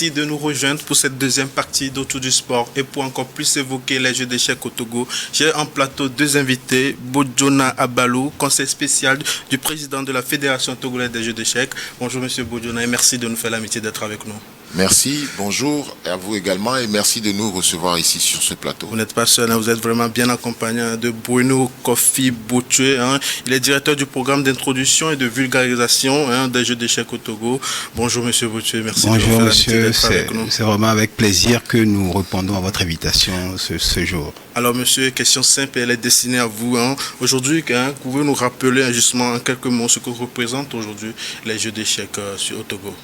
merci de nous rejoindre pour cette deuxième partie d'Autour du sport. Et pour encore plus évoquer les jeux d'échecs au Togo, j'ai en plateau deux invités. Bodjona Abalou, conseil spécial du président de la Fédération togolaise des jeux d'échecs. Bonjour monsieur Bodjona et merci de nous faire l'amitié d'être avec nous. Merci, bonjour à vous également et merci de nous recevoir ici sur ce plateau. Vous n'êtes pas seul, vous êtes vraiment bien accompagné de Bruno Kofi Boutué. Il est directeur du programme d'introduction et de vulgarisation des jeux d'échecs au Togo. Bonjour monsieur Boutué, merci de nous faire l'amitié d'être avec nous. C'est vraiment avec plaisir que nous répondons à votre invitation ce jour. Alors monsieur, question simple, elle est destinée à vous. Aujourd'hui, pouvez-vous nous rappeler justement en quelques mots ce que représentent aujourd'hui les jeux d'échecs au Togo?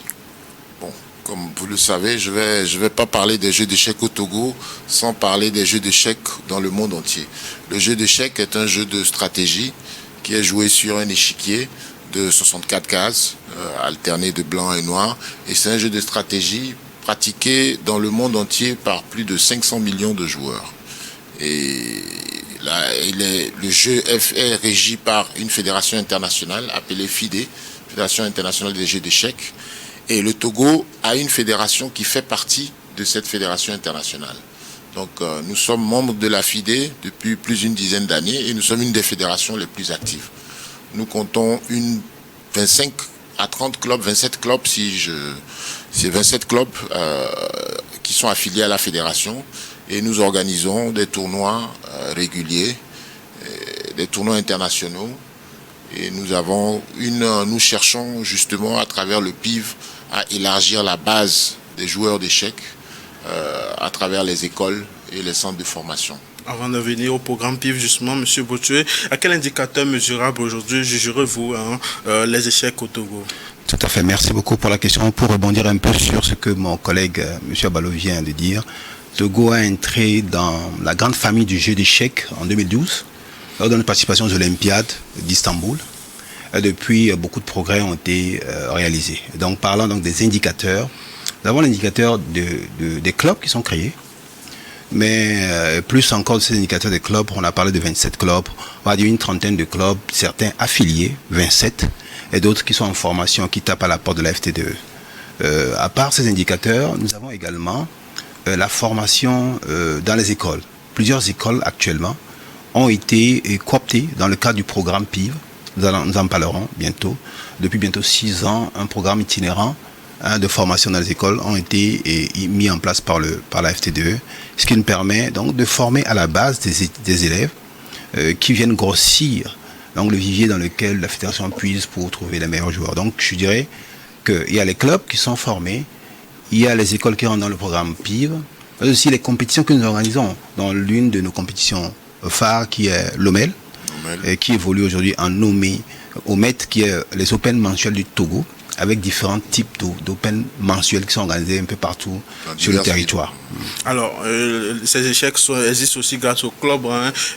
Bon. Comme vous le savez, je vais pas parler des jeux d'échecs au Togo sans parler des jeux d'échecs dans le monde entier. Le jeu d'échecs est un jeu de stratégie qui est joué sur un échiquier de 64 cases, alterné de blanc et noir. Et c'est un jeu de stratégie pratiqué dans le monde entier par plus de 500 millions de joueurs. Et là, le jeu est régi par une fédération internationale appelée FIDE, Fédération internationale des jeux d'échecs. Et le Togo a une fédération qui fait partie de cette fédération internationale. Donc nous sommes membres de la FIDE depuis plus d'une dizaine d'années et nous sommes une des fédérations les plus actives. Nous comptons 25 à 30 clubs, 27 clubs c'est 27 clubs qui sont affiliés à la fédération et nous organisons des tournois réguliers, des tournois internationaux. Et nous cherchons justement à travers le PIV à élargir la base des joueurs d'échecs à travers les écoles et les centres de formation. Avant de venir au programme PIV justement, M. Boutué, à quel indicateur mesurable aujourd'hui jugerez-vous les échecs au Togo? Tout à fait, merci beaucoup pour la question. Pour rebondir un peu sur ce que mon collègue M. Abalou vient de dire, Togo a entré dans la grande famille du jeu d'échecs en 2012. Lors de notre participation aux Olympiades d'Istanbul, depuis, beaucoup de progrès ont été réalisés. Donc, parlant donc des indicateurs, nous avons l'indicateur des clubs qui sont créés, mais plus encore de ces indicateurs des clubs, on a parlé de 27 clubs, on va dire une trentaine de clubs, certains affiliés, 27, et d'autres qui sont en formation, qui tapent à la porte de la FTDE. À part ces indicateurs, nous avons également la formation dans les écoles. Plusieurs écoles actuellement ont été cooptés dans le cadre du programme PIV. Nous en parlerons bientôt. Depuis bientôt 6 ans, un programme itinérant de formation dans les écoles ont été mis en place par la FTDE, ce qui nous permet donc de former à la base des élèves qui viennent grossir donc, le vivier dans lequel la fédération puise pour trouver les meilleurs joueurs. Donc je dirais qu'il y a les clubs qui sont formés, il y a les écoles qui rentrent dans le programme PIV, mais aussi les compétitions que nous organisons dans l'une de nos compétitions phare qui est l'OMEL, qui évolue aujourd'hui en nommé OMET, qui est les Open mensuels du Togo, avec différents types d'Open mensuels qui sont organisés un peu partout sur le territoire. Alors, ces échecs existent aussi grâce au club.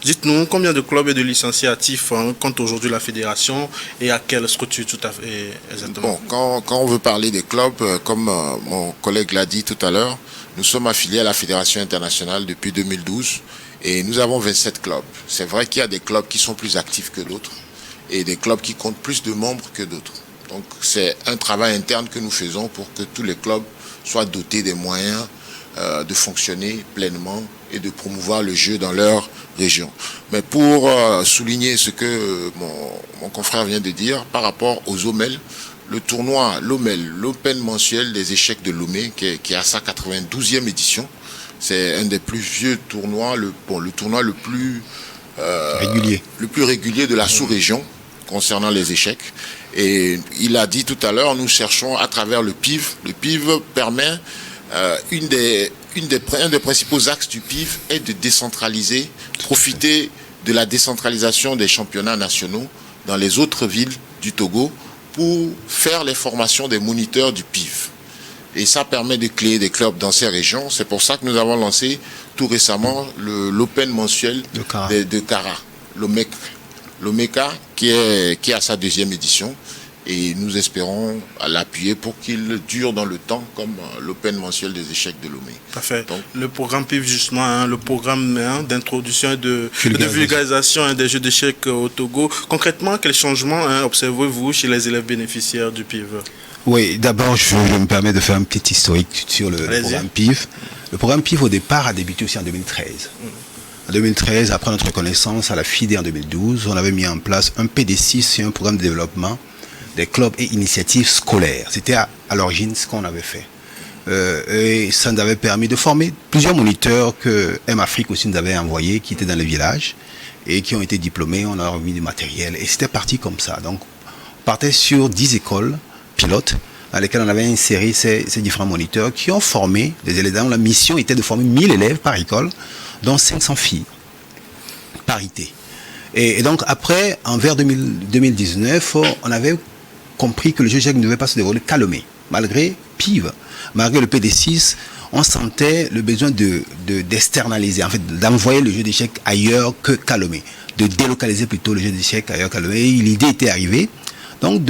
Dites-nous combien de clubs et de licenciés actifs compte aujourd'hui la fédération et à quelle structure tout à fait exactement? Bon, quand on veut parler des clubs, comme mon collègue l'a dit tout à l'heure, nous sommes affiliés à la Fédération internationale depuis 2012. Et nous avons 27 clubs. C'est vrai qu'il y a des clubs qui sont plus actifs que d'autres et des clubs qui comptent plus de membres que d'autres. Donc c'est un travail interne que nous faisons pour que tous les clubs soient dotés des moyens de fonctionner pleinement et de promouvoir le jeu dans leur région. Mais pour souligner ce que mon confrère vient de dire par rapport aux OMEL, le tournoi l'OMEL, l'Open mensuel des échecs de Lomé, qui est à sa 92e édition, c'est un des plus vieux tournois, le tournoi le plus régulier de la sous-région concernant les échecs. Et il a dit tout à l'heure, nous cherchons à travers le PIV. Le PIV permet, un des principaux axes du PIV est de décentraliser, profiter de la décentralisation des championnats nationaux dans les autres villes du Togo pour faire les formations des moniteurs du PIV. Et ça permet de créer des clubs dans ces régions. C'est pour ça que nous avons lancé tout récemment l'Open mensuel de Kara, l'Omeka, qui est à sa 2e édition. Et nous espérons l'appuyer pour qu'il dure dans le temps comme l'Open mensuel des échecs de Lomé. Parfait. Donc, le programme PIV, justement, le programme d'introduction et de vulgarisation des jeux d'échecs au Togo. Concrètement, quels changements observez-vous chez les élèves bénéficiaires du PIV? Oui, d'abord, je me permets de faire un petit historique sur le programme PIF. Le programme PIF, au départ, a débuté aussi en 2013. En 2013, après notre reconnaissance à la FIDE en 2012, on avait mis en place un PD6 sur un programme de développement des clubs et initiatives scolaires. C'était à l'origine ce qu'on avait fait. Et ça nous avait permis de former plusieurs moniteurs que M-Afrique aussi nous avait envoyés, qui étaient dans les villages et qui ont été diplômés. On leur a remis du matériel et c'était parti comme ça. Donc, on partait sur 10 écoles pilotes dans lesquelles on avait inséré ces différents moniteurs qui ont formé des élèves. La mission était de former 1000 élèves par école, dont 500 filles. Parité. Et donc, après, vers 2019, on avait compris que le jeu d'échecs ne devait pas se dérouler qu'à Lomé, malgré PIV. Malgré le PD6, on sentait le besoin d'externaliser, en fait, d'envoyer le jeu d'échecs ailleurs qu'à Lomé, de délocaliser plutôt le jeu d'échecs ailleurs qu'à Lomé. Et l'idée était arrivée, donc,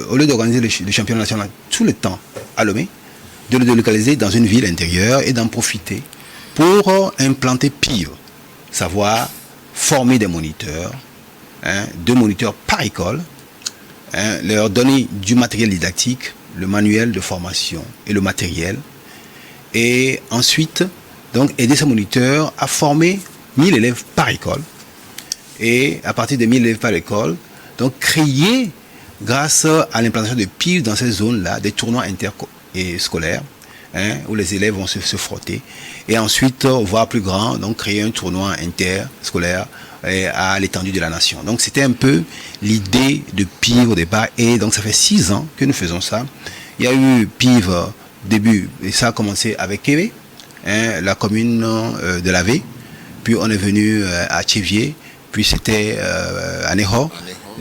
au lieu d'organiser le championnat national tout le temps à Lomé, de le délocaliser dans une ville intérieure et d'en profiter pour implanter PIV, savoir former des moniteurs, 2 moniteurs par école, leur donner du matériel didactique, le manuel de formation et le matériel, et ensuite donc aider ces moniteurs à former 1000 élèves par école, et à partir de 1000 élèves par école, donc créer, grâce à l'implantation de PIV dans ces zones-là, des tournois interscolaires, où les élèves vont se frotter, et ensuite, voire plus grand, donc créer un tournoi interscolaire à l'étendue de la nation. Donc c'était un peu l'idée de PIV au départ, et donc ça fait 6 ans que nous faisons ça. Il y a eu PIV début, et ça a commencé avec Kévé, la commune de Lavé, puis on est venu à Tchévier, puis c'était à Neho,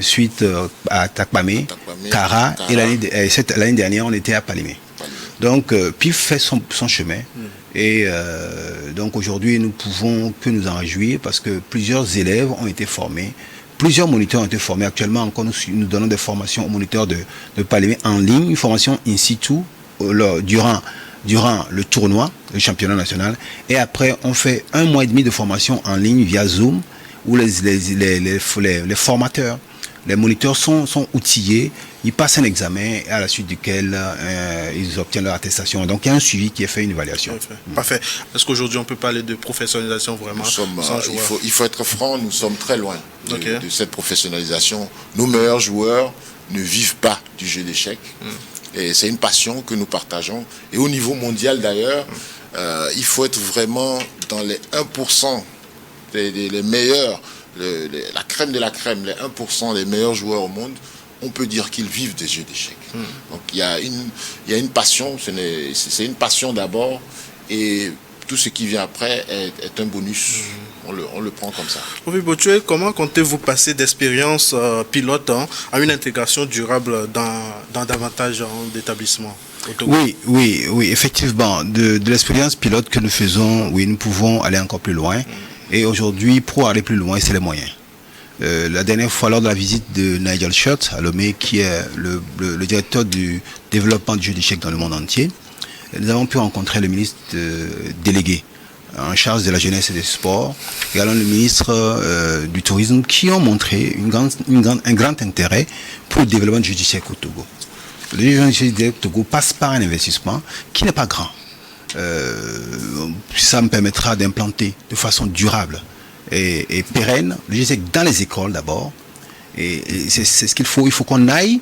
suite à Takpamé, Kara, et l'année dernière on était à Palimé. Donc PIV fait son chemin. Et donc aujourd'hui, nous pouvons que nous en réjouir parce que plusieurs élèves ont été formés, plusieurs moniteurs ont été formés. Actuellement, encore nous donnons des formations aux moniteurs de Palimé en ligne, une formation in situ durant le tournoi, le championnat national. Et après, on fait 1 mois et demi de formation en ligne via Zoom où les formateurs, les moniteurs sont outillés, ils passent un examen à la suite duquel ils obtiennent leur attestation. Donc il y a un suivi qui est fait, une évaluation. Parfait. Est-ce qu'aujourd'hui on peut parler de professionnalisation vraiment il faut être franc, nous sommes très loin de cette professionnalisation. Nos meilleurs joueurs ne vivent pas du jeu d'échecs. Et c'est une passion que nous partageons. Et au niveau mondial d'ailleurs, il faut être vraiment dans les 1% les meilleurs, la crème de la crème, les 1% des meilleurs joueurs au monde. On peut dire qu'ils vivent des jeux d'échecs. Donc il y a une passion, c'est une passion d'abord, et tout ce qui vient après est un bonus. On le prend comme ça. Oui, Botchoué, comment comptez-vous passer d'expérience pilote à une intégration durable dans davantage d'établissements? Oui, effectivement. De l'expérience pilote que nous faisons, oui, nous pouvons aller encore plus loin. Et aujourd'hui, pour aller plus loin, c'est les moyens. La dernière fois, lors de la visite de Nigel Schott à Lomé, qui est le directeur du développement du jeu d'échecs dans le monde entier, nous avons pu rencontrer le ministre délégué en charge de la jeunesse et des sports, également le ministre du tourisme, qui ont montré un grand intérêt pour le développement du jeu d'échecs au Togo. Le jeu d'échecs au Togo passe par un investissement qui n'est pas grand. Ça me permettra d'implanter de façon durable et pérenne le jeu d'échecs dans les écoles d'abord. Et c'est ce qu'il faut. Il faut qu'on aille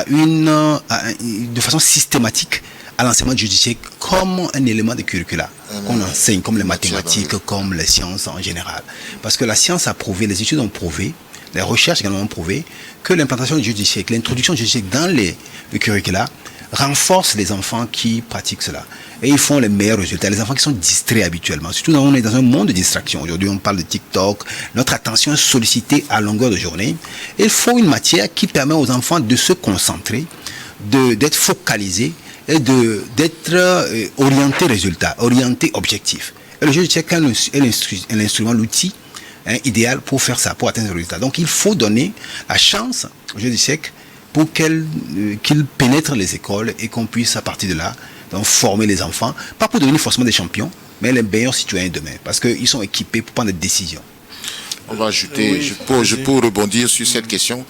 de façon systématique à l'enseignement du jeu d'échecs comme un élément de curricula qu'on enseigne, comme les mathématiques, comme les sciences en général. Parce que la science a prouvé, les études ont prouvé, les recherches également ont prouvé que l'implantation du jeu d'échecs, l'introduction du jeu d'échecs dans le curricula renforce les enfants qui pratiquent cela. Et ils font les meilleurs résultats. Les enfants qui sont distraits habituellement. Surtout, on est dans un monde de distraction. Aujourd'hui, on parle de TikTok. Notre attention est sollicitée à longueur de journée. Il faut une matière qui permet aux enfants de se concentrer, d'être focalisés et d'être orientés résultat, orientés objectif. Et le jeu d'échecs est l'instrument, l'outil idéal pour faire ça, pour atteindre le résultat. Donc, il faut donner la chance au jeu d'échecs pour qu'il pénètre les écoles et qu'on puisse, à partir de là, donc, former les enfants, pas pour devenir forcément des champions, mais les meilleurs citoyens demain, parce qu'ils sont équipés pour prendre des décisions. on va ajouter, oui, je peux rebondir sur cette question.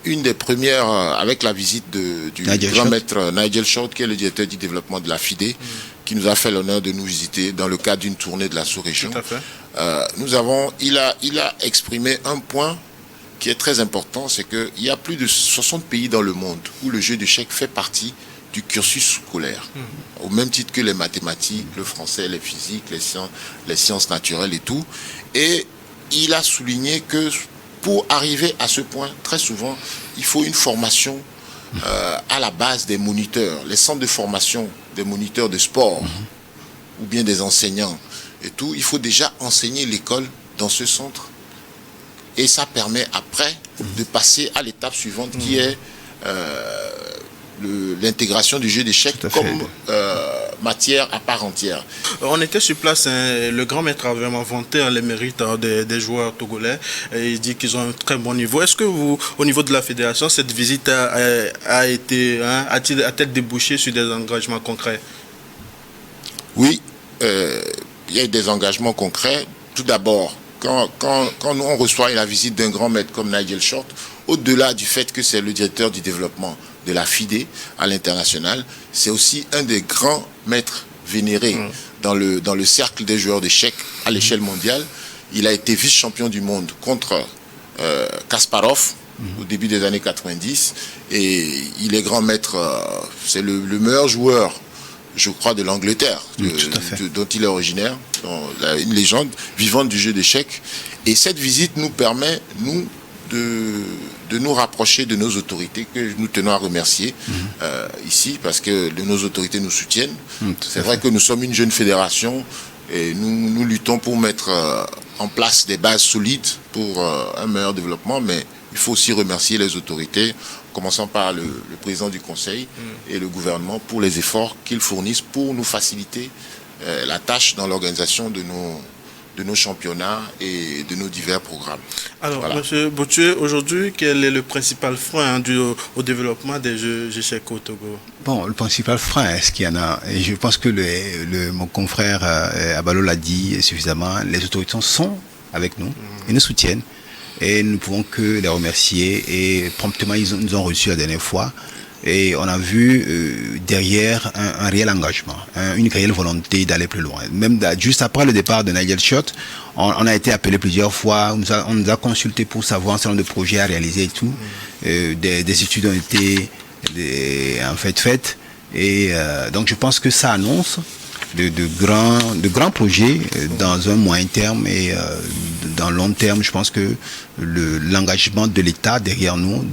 Une des premières, avec la visite du grand maître Nigel Short, qui est le directeur du développement de la FIDE, qui nous a fait l'honneur de nous visiter dans le cadre d'une tournée de la sous-région. Tout à fait. Il a exprimé un point qui est très important, c'est qu'il y a plus de 60 pays dans le monde où le jeu d'échecs fait partie du cursus scolaire, au même titre que les mathématiques, le français, les physiques, les sciences naturelles et tout. Et il a souligné que pour arriver à ce point, très souvent, il faut une formation à la base des moniteurs, les centres de formation des moniteurs de sport, ou bien des enseignants et tout. Il faut déjà enseigner l'école dans ce centre. Et ça permet après de passer à l'étape suivante qui est l'intégration du jeu d'échecs comme matière à part entière. On était sur place, le grand maître a vraiment vanté les mérites des joueurs togolais et il dit qu'ils ont un très bon niveau. Est-ce que vous, au niveau de la fédération, cette visite a-t-elle débouché sur des engagements concrets? Oui, il y a eu des engagements concrets. Tout d'abord, quand nous on reçoit la visite d'un grand maître comme Nigel Short, au-delà du fait que c'est le directeur du développement de la FIDE à l'international, c'est aussi un des grands maîtres vénérés dans le cercle des joueurs d'échecs à l'échelle mondiale. Il a été vice-champion du monde contre Kasparov au début des années 90 et il est grand maître, c'est le meilleur joueur, je crois, de l'Angleterre, dont il est originaire, une légende vivante du jeu d'échecs. Et cette visite nous permet, nous, de nous rapprocher de nos autorités, que nous tenons à remercier ici, parce que nos autorités nous soutiennent. C'est vrai que nous sommes une jeune fédération et nous luttons pour mettre en place des bases solides pour un meilleur développement, mais il faut aussi remercier les autorités, commençant par le président du conseil et le gouvernement pour les efforts qu'ils fournissent pour nous faciliter la tâche dans l'organisation de nos championnats et de nos divers programmes. Alors, voilà. Monsieur Botue, aujourd'hui, quel est le principal frein au développement des jeux d'échecs au Togo? Bon, le principal frein, est-ce qu'il y en a? Et je pense que mon confrère Abalo l'a dit suffisamment, les autorités sont avec nous, ils nous soutiennent. Et nous ne pouvons que les remercier. Et promptement, ils nous ont reçus la dernière fois. Et on a vu derrière un réel engagement, une réelle volonté d'aller plus loin. Même juste après le départ de Nigel Short, on a été appelé plusieurs fois, on nous a consulté pour savoir un certain nombre de projets à réaliser et tout. Des études ont été faites. Et donc je pense que ça annonce de grands projets dans un moyen terme et dans long terme. Je pense que l'engagement de l'État derrière nous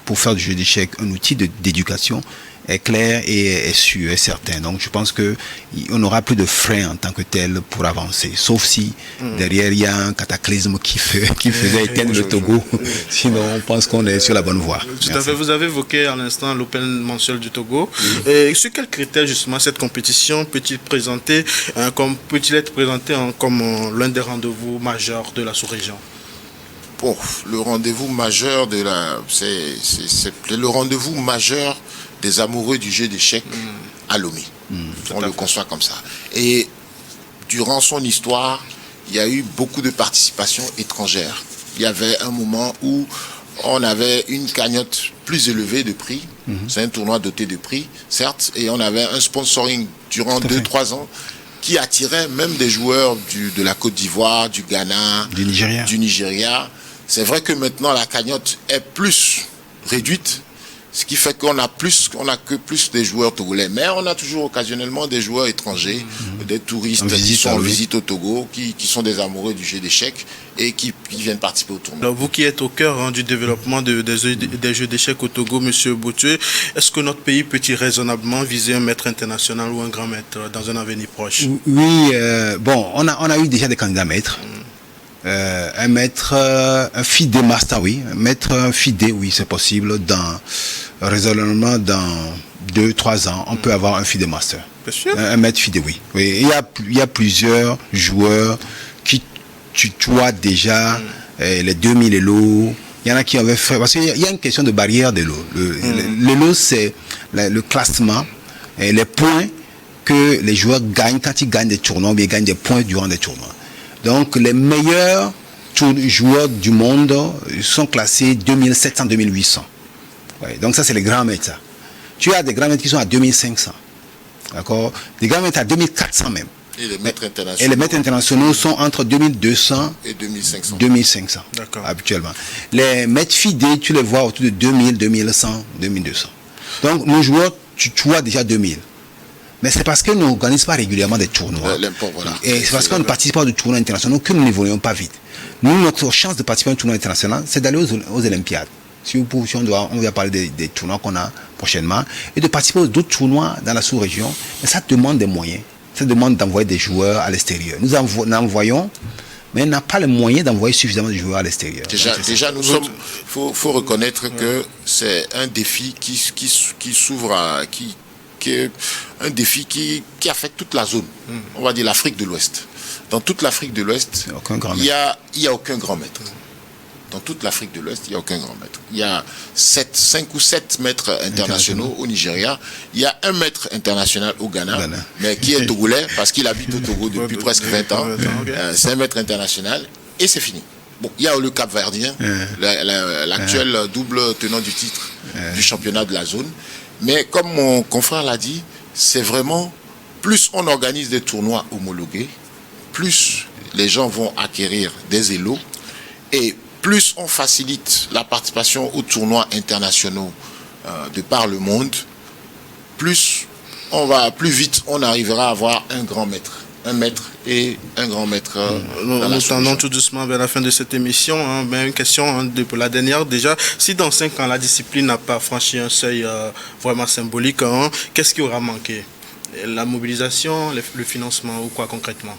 pour faire du jeu d'échecs un outil d'éducation est clair et est sûr et certain. Donc je pense qu'on n'aura plus de frein en tant que tel pour avancer, sauf si derrière il y a un cataclysme qui faisait éteindre le Togo. Sinon on pense qu'on est sur la bonne voie. Tout à fait. Vous avez évoqué à l'instant l'Open mensuel du Togo. Et sur quels critères justement cette compétition peut-il être présentée comme l'un des rendez-vous majeurs de la sous-région? Bon, le rendez-vous majeur c'est le rendez-vous majeur des amoureux du jeu d'échecs à Lomé. On le conçoit comme ça. Et durant son histoire, il y a eu beaucoup de participations étrangères. Il y avait un moment où on avait une cagnotte plus élevée de prix. C'est un tournoi doté de prix, certes, et on avait un sponsoring durant 2-3 ans qui attirait même des joueurs de la Côte d'Ivoire, du Ghana, du Nigeria. C'est vrai que maintenant la cagnotte est plus réduite, ce qui fait qu'on a que plus des joueurs togolais. Mais on a toujours occasionnellement des joueurs étrangers, des touristes qui sont en visite au Togo, qui sont des amoureux du jeu d'échecs et qui viennent participer au tournoi. Alors vous qui êtes au cœur du développement des jeux d'échecs au Togo, Monsieur Botue, est-ce que notre pays peut-il raisonnablement viser un maître international ou un grand maître dans un avenir proche? Oui, on a eu déjà des candidats maîtres. Un maître, un FIDE master, oui. Un maître, un FIDE, oui, c'est possible. Raisonnablement, dans 2-3 ans, on peut avoir un FIDE master. Bien sûr. Un maître FIDE, oui. Il y a plusieurs joueurs qui tutoient déjà les 2000 ELO. Il y en a qui avaient fait, parce qu'il y a une question de barrière de l'eau. L'ELO, c'est le classement et les points que les joueurs gagnent quand ils gagnent des tournois, ou bien ils gagnent des points durant des tournois. Donc les meilleurs joueurs du monde sont classés 2700-2800. Ouais, donc ça, c'est les grands maîtres. Tu as des grands maîtres qui sont à 2500. D'accord? Des grands maîtres à 2400 même. Et les maîtres internationaux. Et les maîtres internationaux sont entre 2200 et 2500. 2500 habituellement. Les maîtres FIDE, tu les vois autour de 2000, 2100, 2200. Donc nos joueurs, tu vois déjà 2000. Mais c'est parce que nous n'organisons pas régulièrement des tournois. Voilà. Et c'est parce qu'on ne participe pas de tournois internationaux que nous n'évoluons pas vite. Nous, notre chance de participer à un tournoi international, c'est d'aller aux Olympiades. Si on va parler des tournois qu'on a prochainement et de participer aux d'autres tournois dans la sous-région. Mais ça demande des moyens. Ça demande d'envoyer des joueurs à l'extérieur. Nous envoyons, mais on n'a pas les moyens d'envoyer suffisamment de joueurs à l'extérieur. Déjà, nous sommes. Faut reconnaître que c'est un défi qui s'ouvre qui est un défi qui affecte toute la zone. On va dire l'Afrique de l'Ouest. Dans toute l'Afrique de l'Ouest, il n'y a aucun grand maître. Dans toute l'Afrique de l'Ouest, il n'y a aucun grand maître. Il y a 5 ou 7 maîtres internationaux au Nigeria. Il y a un maître international au Ghana, mais qui est togolais parce qu'il habite au Togo depuis presque 20 ans. C'est un maître international et c'est fini. Bon, il y a le Cap-Verdien, l'actuel double tenant du titre du championnat de la zone. Mais comme mon confrère l'a dit, c'est vraiment, plus on organise des tournois homologués, plus les gens vont acquérir des élos et plus on facilite la participation aux tournois internationaux de par le monde, plus vite on arrivera à avoir un grand maître. Un maître et un grand maître. Nous tendons tout doucement vers la fin de cette émission. Mais une question pour la dernière. Déjà, si dans 5 ans la discipline n'a pas franchi un seuil vraiment symbolique, qu'est-ce qui aura manqué? La mobilisation, le financement ou quoi concrètement?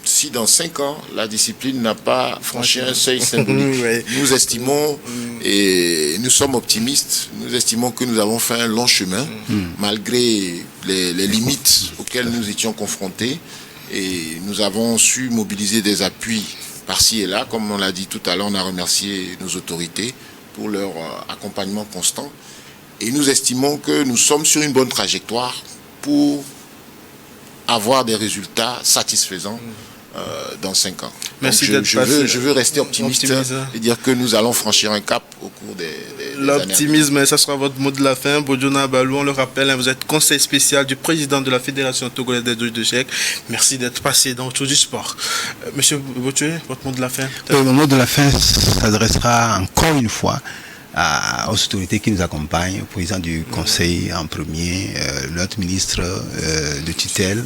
Si dans 5 ans, la discipline n'a pas franchi un seuil symbolique, nous estimons, et nous sommes optimistes, nous estimons que nous avons fait un long chemin, malgré les limites auxquelles nous étions confrontés, et nous avons su mobiliser des appuis par-ci et là. Comme on l'a dit tout à l'heure, on a remercié nos autorités pour leur accompagnement constant, et nous estimons que nous sommes sur une bonne trajectoire pour avoir des résultats satisfaisants dans 5 ans. Merci Donc je veux rester optimiste et dire que nous allons franchir un cap au cours des l'optimisme, ça sera votre mot de la fin. Bojona Abalou, on le rappelle, vous êtes conseiller spécial du président de la Fédération togolaise des jeux d'échecs. Merci d'être passé dans Autour du sport. Monsieur Botue, votre mot de la fin? Le mot de la fin s'adressera encore une fois aux autorités qui nous accompagnent, au président du conseil en premier, notre ministre de tutelle,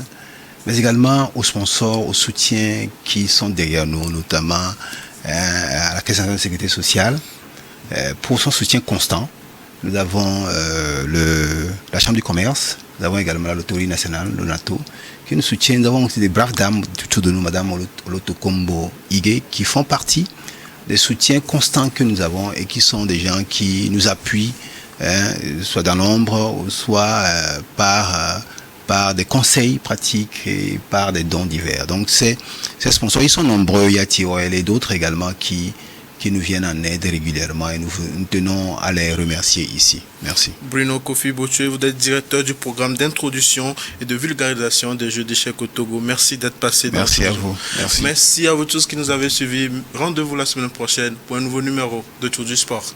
mais également aux sponsors, aux soutiens qui sont derrière nous, notamment à la Caisse nationale de sécurité sociale, pour son soutien constant. Nous avons la Chambre du commerce, nous avons également l'autorité nationale, le NATO, qui nous soutient. Nous avons aussi des braves dames autour de nous, Madame Olotokombo Ige, qui font partie des soutiens constants que nous avons et qui sont des gens qui nous appuient, soit dans l'ombre, soit par des conseils pratiques et par des dons divers. Donc ces sponsors, ils sont nombreux, il y a Tiroel et d'autres également qui nous viennent en aide régulièrement et nous tenons à les remercier ici. Merci. Bruno Kofi Botue, vous êtes directeur du programme d'introduction et de vulgarisation des jeux d'échecs au Togo. Merci d'être passé. Merci à vous. Merci à vous tous qui nous avez suivis. Rendez-vous la semaine prochaine pour un nouveau numéro de Tour du Sport.